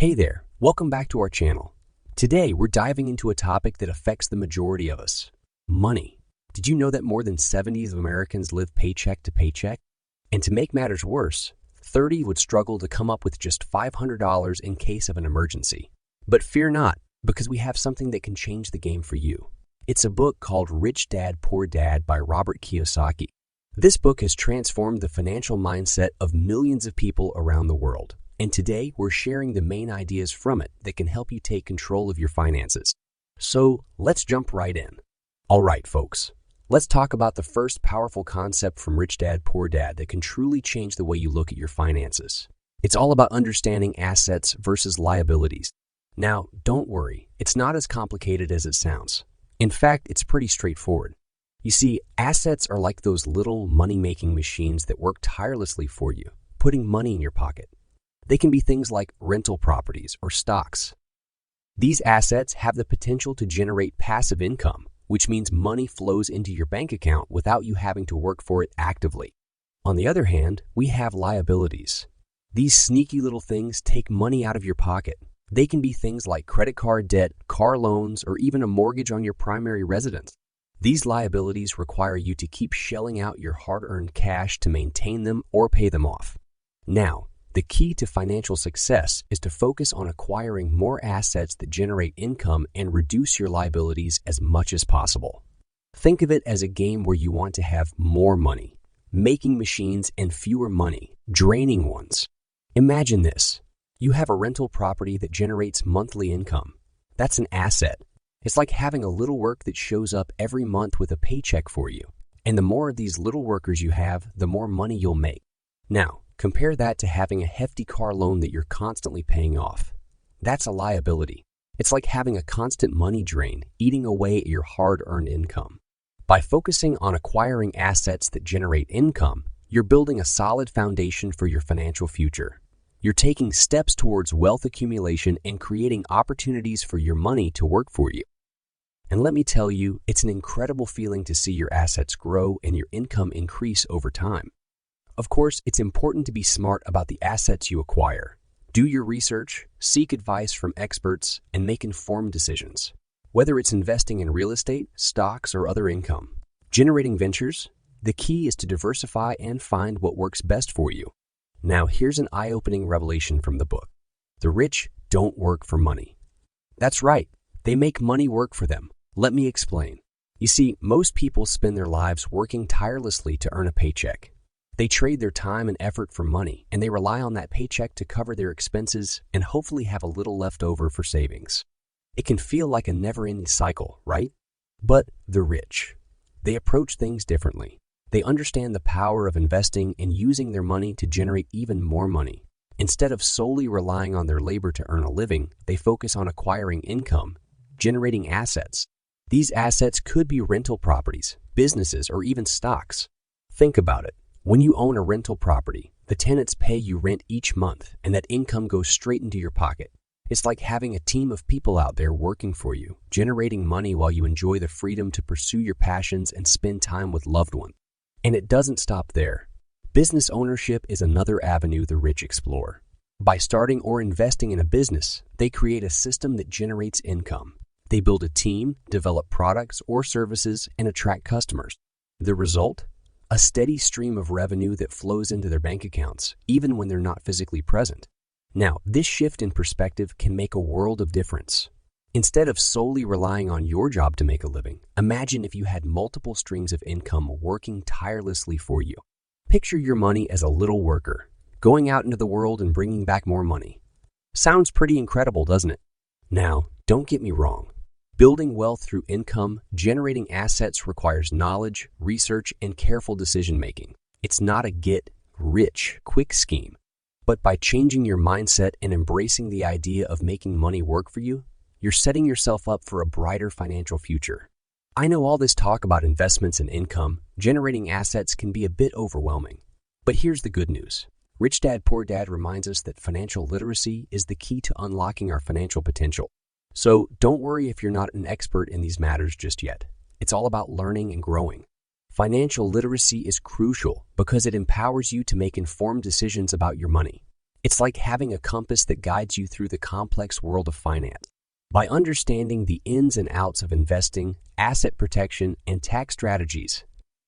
Hey there, welcome back to our channel. Today, we're diving into a topic that affects the majority of us: money. Did you know that more than 70 of Americans live paycheck to paycheck? And to make matters worse, 30 would struggle to come up with just $500 in case of an emergency. But fear not, because we have something that can change the game for you. It's a book called Rich Dad, Poor Dad by Robert Kiyosaki. This book has transformed the financial mindset of millions of people around the world. And today, we're sharing the main ideas from it that can help you take control of your finances. So, let's jump right in. All right, folks, let's talk about the first powerful concept from Rich Dad, Poor Dad that can truly change the way you look at your finances. It's all about understanding assets versus liabilities. Now, don't worry, it's not as complicated as it sounds. In fact, it's pretty straightforward. You see, assets are like those little money-making machines that work tirelessly for you, putting money in your pocket. They can be things like rental properties or stocks. These assets have the potential to generate passive income, which means money flows into your bank account without you having to work for it actively. On the other hand, we have liabilities. These sneaky little things take money out of your pocket. They can be things like credit card debt, car loans, or even a mortgage on your primary residence. These liabilities require you to keep shelling out your hard-earned cash to maintain them or pay them off. Now, the key to financial success is to focus on acquiring more assets that generate income and reduce your liabilities as much as possible. Think of it as a game where you want to have more money, making machines, and fewer money, draining ones. Imagine this. You have a rental property that generates monthly income. That's an asset. It's like having a little work that shows up every month with a paycheck for you. And the more of these little workers you have, the more money you'll make. Now, compare that to having a hefty car loan that you're constantly paying off. That's a liability. It's like having a constant money drain, eating away at your hard-earned income. By focusing on acquiring assets that generate income, you're building a solid foundation for your financial future. You're taking steps towards wealth accumulation and creating opportunities for your money to work for you. And let me tell you, it's an incredible feeling to see your assets grow and your income increase over time. Of course, it's important to be smart about the assets you acquire. Do your research, seek advice from experts, and make informed decisions. Whether it's investing in real estate, stocks, or other income, generating ventures, the key is to diversify and find what works best for you. Now, here's an eye-opening revelation from the book. The rich don't work for money. That's right. They make money work for them. Let me explain. You see, most people spend their lives working tirelessly to earn a paycheck. They trade their time and effort for money, and they rely on that paycheck to cover their expenses and hopefully have a little left over for savings. It can feel like a never-ending cycle, right? But the rich, they approach things differently. They understand the power of investing and using their money to generate even more money. Instead of solely relying on their labor to earn a living, they focus on acquiring income, generating assets. These assets could be rental properties, businesses, or even stocks. Think about it. When you own a rental property, the tenants pay you rent each month, and that income goes straight into your pocket. It's like having a team of people out there working for you, generating money while you enjoy the freedom to pursue your passions and spend time with loved ones. And it doesn't stop there. Business ownership is another avenue the rich explore. By starting or investing in a business, they create a system that generates income. They build a team, develop products or services, and attract customers. The result? A steady stream of revenue that flows into their bank accounts, even when they're not physically present. Now, this shift in perspective can make a world of difference. Instead of solely relying on your job to make a living, imagine if you had multiple streams of income working tirelessly for you. Picture your money as a little worker, going out into the world and bringing back more money. Sounds pretty incredible, doesn't it? Now, don't get me wrong. Building wealth through income, generating assets requires knowledge, research, and careful decision-making. It's not a get-rich-quick scheme. But by changing your mindset and embracing the idea of making money work for you, you're setting yourself up for a brighter financial future. I know all this talk about investments and income, generating assets can be a bit overwhelming. But here's the good news. Rich Dad, Poor Dad reminds us that financial literacy is the key to unlocking our financial potential. So don't worry if you're not an expert in these matters just yet. It's all about learning and growing. Financial literacy is crucial because it empowers you to make informed decisions about your money. It's like having a compass that guides you through the complex world of finance. By understanding the ins and outs of investing, asset protection, and tax strategies,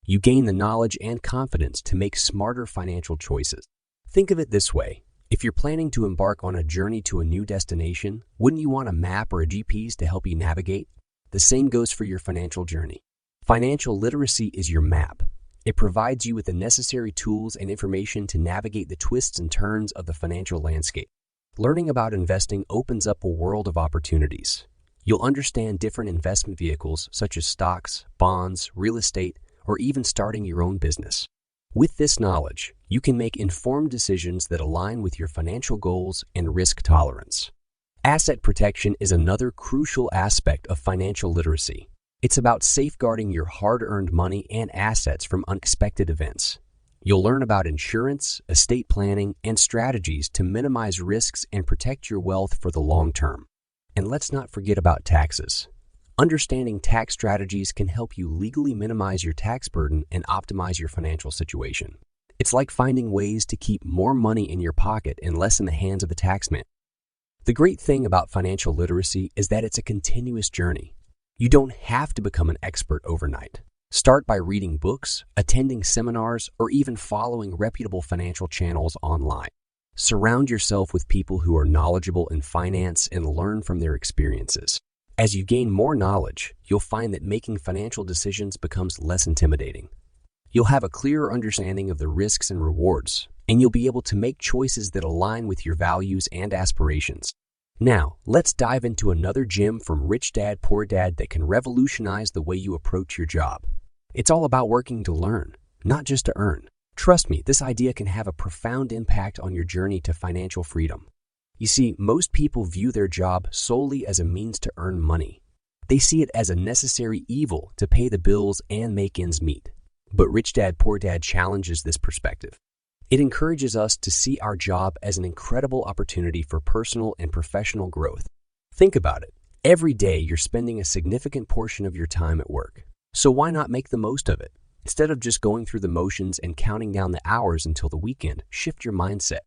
you gain the knowledge and confidence to make smarter financial choices. Think of it this way. If you're planning to embark on a journey to a new destination, wouldn't you want a map or a GPS to help you navigate? The same goes for your financial journey. Financial literacy is your map. It provides you with the necessary tools and information to navigate the twists and turns of the financial landscape. Learning about investing opens up a world of opportunities. You'll understand different investment vehicles such as stocks, bonds, real estate, or even starting your own business. With this knowledge, you can make informed decisions that align with your financial goals and risk tolerance. Asset protection is another crucial aspect of financial literacy. It's about safeguarding your hard-earned money and assets from unexpected events. You'll learn about insurance, estate planning, and strategies to minimize risks and protect your wealth for the long term. And let's not forget about taxes. Understanding tax strategies can help you legally minimize your tax burden and optimize your financial situation. It's like finding ways to keep more money in your pocket and less in the hands of the taxman. The great thing about financial literacy is that it's a continuous journey. You don't have to become an expert overnight. Start by reading books, attending seminars, or even following reputable financial channels online. Surround yourself with people who are knowledgeable in finance and learn from their experiences. As you gain more knowledge, you'll find that making financial decisions becomes less intimidating. You'll have a clearer understanding of the risks and rewards, and you'll be able to make choices that align with your values and aspirations. Now, let's dive into another gem from Rich Dad Poor Dad that can revolutionize the way you approach your job. It's all about working to learn, not just to earn. Trust me, this idea can have a profound impact on your journey to financial freedom. You see, most people view their job solely as a means to earn money. They see it as a necessary evil to pay the bills and make ends meet. But Rich Dad Poor Dad challenges this perspective. It encourages us to see our job as an incredible opportunity for personal and professional growth. Think about it. Every day you're spending a significant portion of your time at work. So why not make the most of it? Instead of just going through the motions and counting down the hours until the weekend, shift your mindset.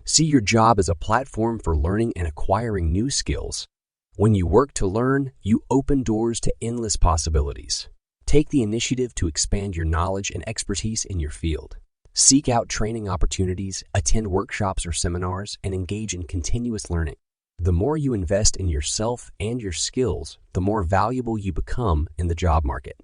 See your job as a platform for learning and acquiring new skills. When you work to learn, you open doors to endless possibilities. Take the initiative to expand your knowledge and expertise in your field. Seek out training opportunities, attend workshops or seminars, and engage in continuous learning. The more you invest in yourself and your skills, the more valuable you become in the job market.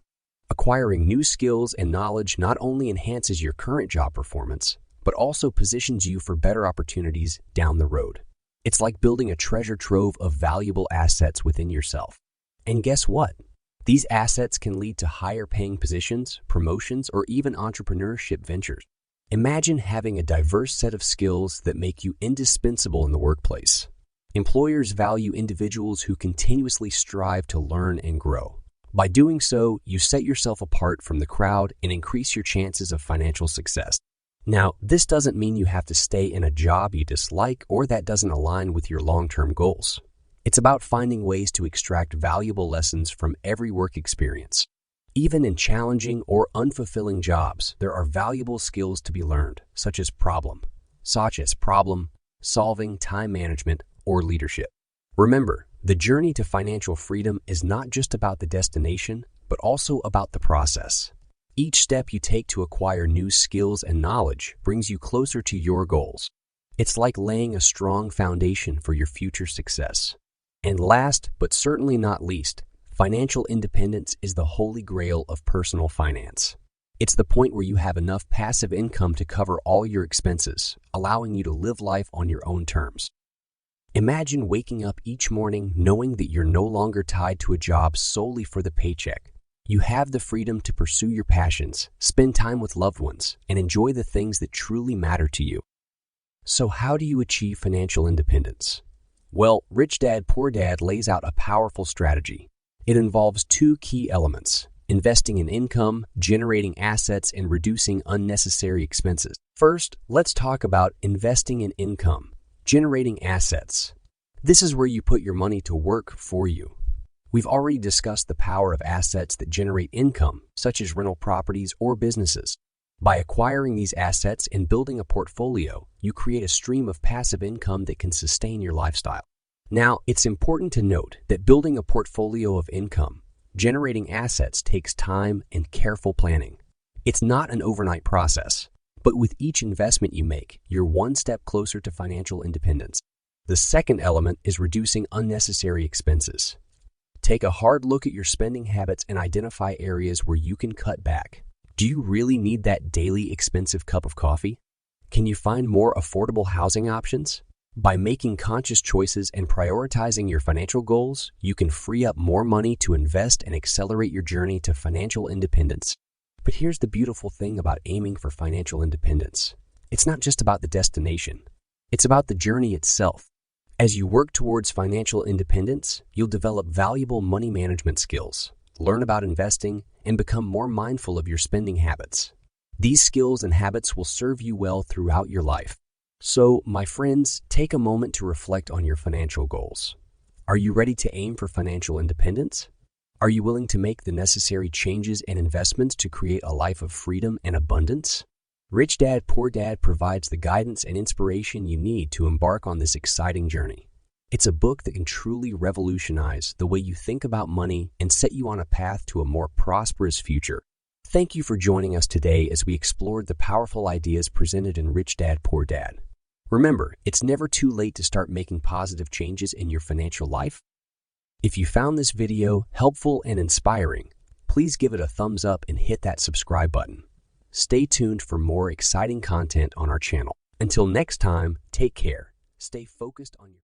Acquiring new skills and knowledge not only enhances your current job performance, but also positions you for better opportunities down the road. It's like building a treasure trove of valuable assets within yourself. And guess what? These assets can lead to higher paying positions, promotions, or even entrepreneurship ventures. Imagine having a diverse set of skills that make you indispensable in the workplace. Employers value individuals who continuously strive to learn and grow. By doing so, you set yourself apart from the crowd and increase your chances of financial success. Now, this doesn't mean you have to stay in a job you dislike or that doesn't align with your long-term goals. It's about finding ways to extract valuable lessons from every work experience. Even in challenging or unfulfilling jobs, there are valuable skills to be learned, such as problem solving, time management, or leadership. Remember, the journey to financial freedom is not just about the destination, but also about the process. Each step you take to acquire new skills and knowledge brings you closer to your goals. It's like laying a strong foundation for your future success. And last, but certainly not least, financial independence is the holy grail of personal finance. It's the point where you have enough passive income to cover all your expenses, allowing you to live life on your own terms. Imagine waking up each morning knowing that you're no longer tied to a job solely for the paycheck. You have the freedom to pursue your passions, spend time with loved ones, and enjoy the things that truly matter to you. So how do you achieve financial independence? Well, Rich Dad Poor Dad lays out a powerful strategy. It involves two key elements: investing in income, generating assets, and reducing unnecessary expenses. First, let's talk about investing in income, generating assets. This is where you put your money to work for you. We've already discussed the power of assets that generate income, such as rental properties or businesses. By acquiring these assets and building a portfolio, you create a stream of passive income that can sustain your lifestyle. Now, it's important to note that building a portfolio of income, generating assets takes time and careful planning. It's not an overnight process, but with each investment you make, you're one step closer to financial independence. The second element is reducing unnecessary expenses. Take a hard look at your spending habits and identify areas where you can cut back. Do you really need that daily expensive cup of coffee? Can you find more affordable housing options? By making conscious choices and prioritizing your financial goals, you can free up more money to invest and accelerate your journey to financial independence. But here's the beautiful thing about aiming for financial independence. It's not just about the destination. It's about the journey itself. As you work towards financial independence, you'll develop valuable money management skills, learn about investing, and become more mindful of your spending habits. These skills and habits will serve you well throughout your life. So, my friends, take a moment to reflect on your financial goals. Are you ready to aim for financial independence? Are you willing to make the necessary changes and investments to create a life of freedom and abundance? Rich Dad, Poor Dad provides the guidance and inspiration you need to embark on this exciting journey. It's a book that can truly revolutionize the way you think about money and set you on a path to a more prosperous future. Thank you for joining us today as we explored the powerful ideas presented in Rich Dad, Poor Dad. Remember, it's never too late to start making positive changes in your financial life. If you found this video helpful and inspiring, please give it a thumbs up and hit that subscribe button. Stay tuned for more exciting content on our channel. Until next time, take care. Stay focused on your